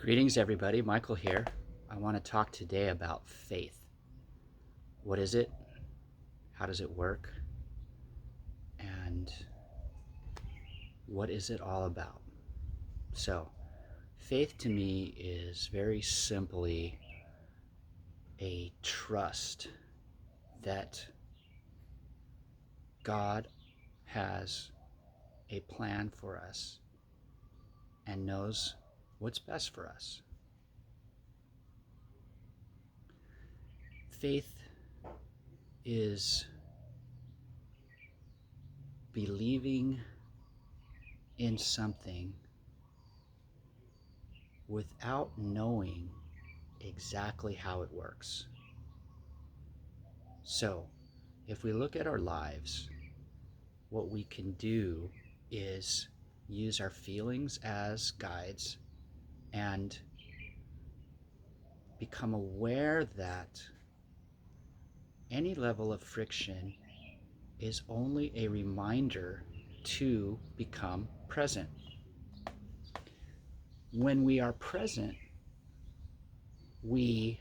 Greetings, everybody. Michael here. I want to talk today about faith. What is it? How does it work? And what is it all about? So, faith to me is very simply a trust that God has a plan for us and knows what's best for us. Faith is believing in something without knowing exactly how it works. So, if we look at our lives, what we can do is use our feelings as guides and become aware that any level of friction is only a reminder to become present. When we are present, we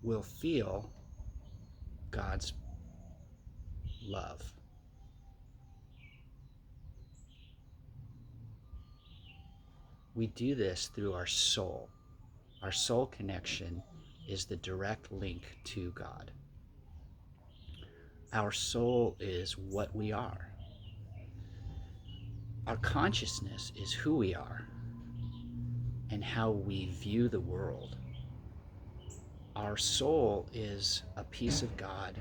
will feel God's love. We do this through our soul. Our soul connection is the direct link to God. Our soul is what we are. Our consciousness is who we are and how we view the world. Our soul is a piece of God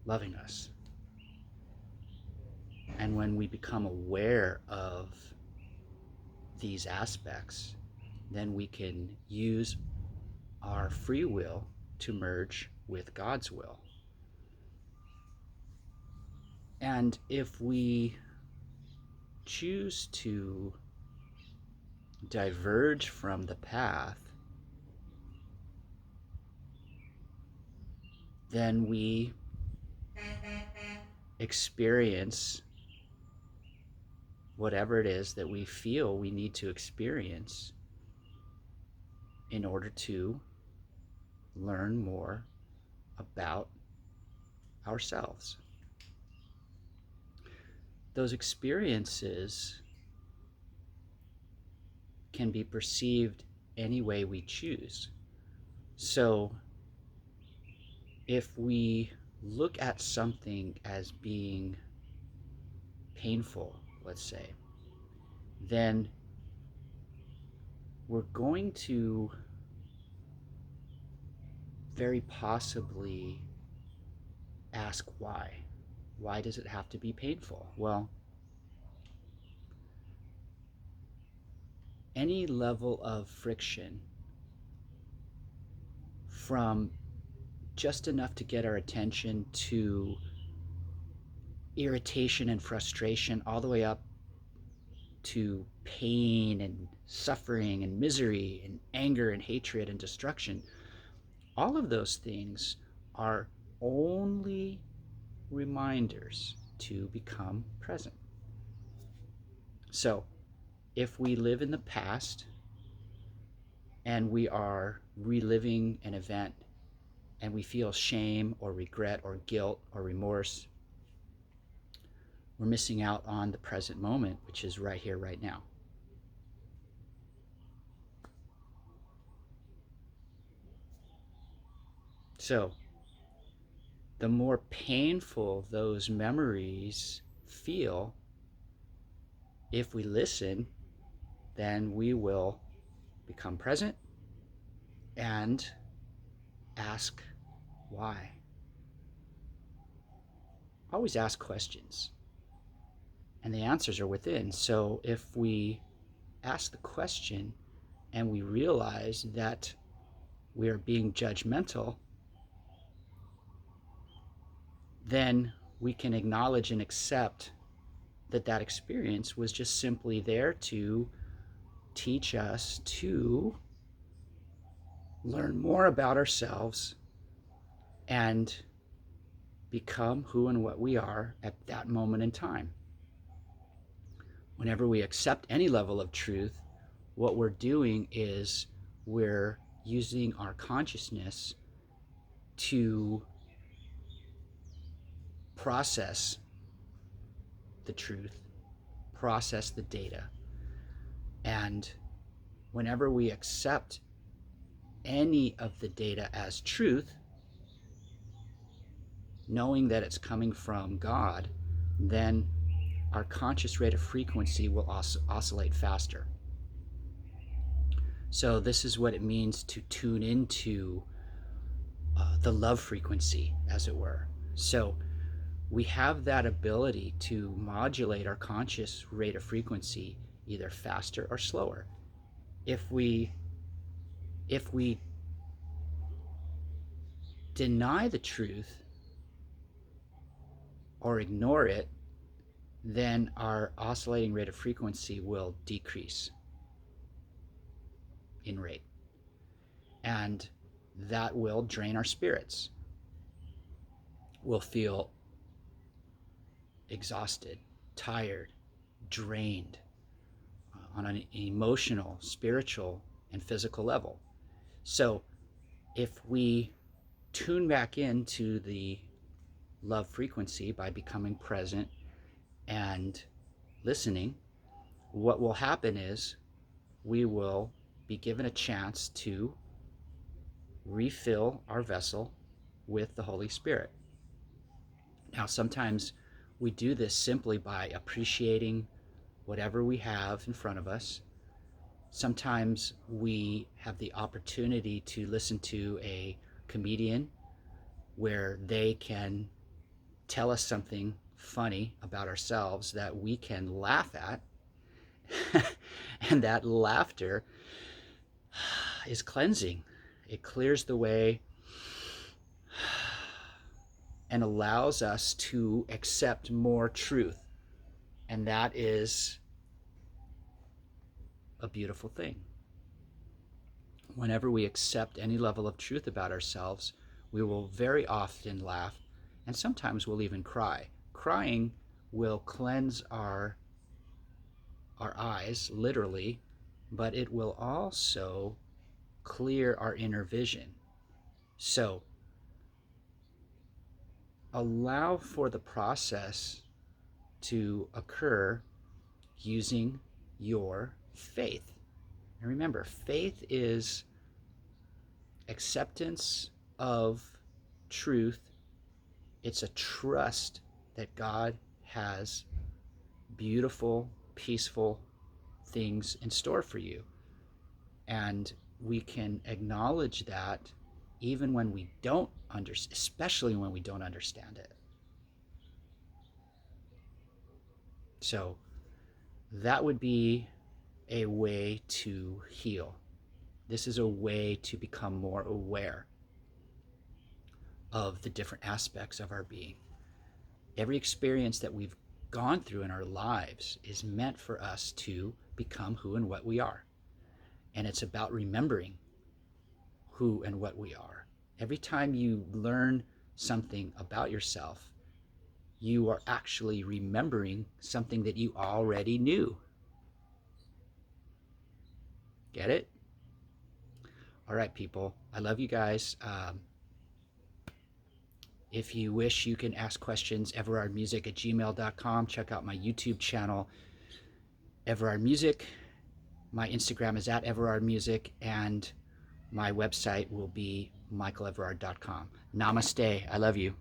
loving us. And when we become aware of these aspects, then we can use our free will to merge with God's will. And if we choose to diverge from the path, then we experience whatever it is that we feel we need to experience in order to learn more about ourselves. Those experiences can be perceived any way we choose. So if we look at something as being painful, let's say, then we're going to very possibly ask why. Why does it have to be painful? Well, any level of friction from just enough to get our attention to irritation and frustration, all the way up to pain and suffering and misery and anger and hatred and destruction, all of those things are only reminders to become present. So if we live in the past and we are reliving an event and we feel shame or regret or guilt or remorse, we're missing out on the present moment, which is right here, right now. So the more painful those memories feel, if we listen, then we will become present and ask why. Always ask questions, and the answers are within. So if we ask the question and we realize that we are being judgmental, then we can acknowledge and accept that that experience was just simply there to teach us to learn more about ourselves and become who and what we are at that moment in time. whenever we accept any level of truth, what we're doing is we're using our consciousness to process the truth, process the data. And whenever we accept any of the data as truth, knowing that it's coming from God, then our conscious rate of frequency will oscillate faster. So this is what it means to tune into the love frequency, as it were. So we have that ability to modulate our conscious rate of frequency either faster or slower. If we deny the truth or ignore it, then our oscillating rate of frequency will decrease in rate. And that will drain our spirits. We'll feel exhausted, tired, drained on an emotional, spiritual, and physical level. So if we tune back into the love frequency by becoming present and listening, what will happen is we will be given a chance to refill our vessel with the Holy Spirit. Now, sometimes we do this simply by appreciating whatever we have in front of us. Sometimes we have the opportunity to listen to a comedian where they can tell us something funny about ourselves that we can laugh at. And that laughter is cleansing. It clears the way and allows us to accept more truth. And that is a beautiful thing. Whenever we accept any level of truth about ourselves, we will very often laugh, and sometimes we'll even cry. Crying will cleanse our eyes, literally, but it will also clear our inner vision. So allow for the process to occur using your faith. And remember, faith is acceptance of truth. It's a trust that God has beautiful, peaceful things in store for you. And we can acknowledge that even when we don't understand, especially when we don't understand it. So that would be a way to heal. This is a way to become more aware of the different aspects of our being. Every experience that we've gone through in our lives is meant for us to become who and what we are. And it's about remembering who and what we are. Every time you learn something about yourself, you are actually remembering something that you already knew. Get it? All right, people. I love you guys. If you wish, you can ask questions, everardmusic@gmail.com. Check out my YouTube channel, Everard Music. My Instagram is @everardmusic, and my website will be michaeleverard.com. Namaste. I love you.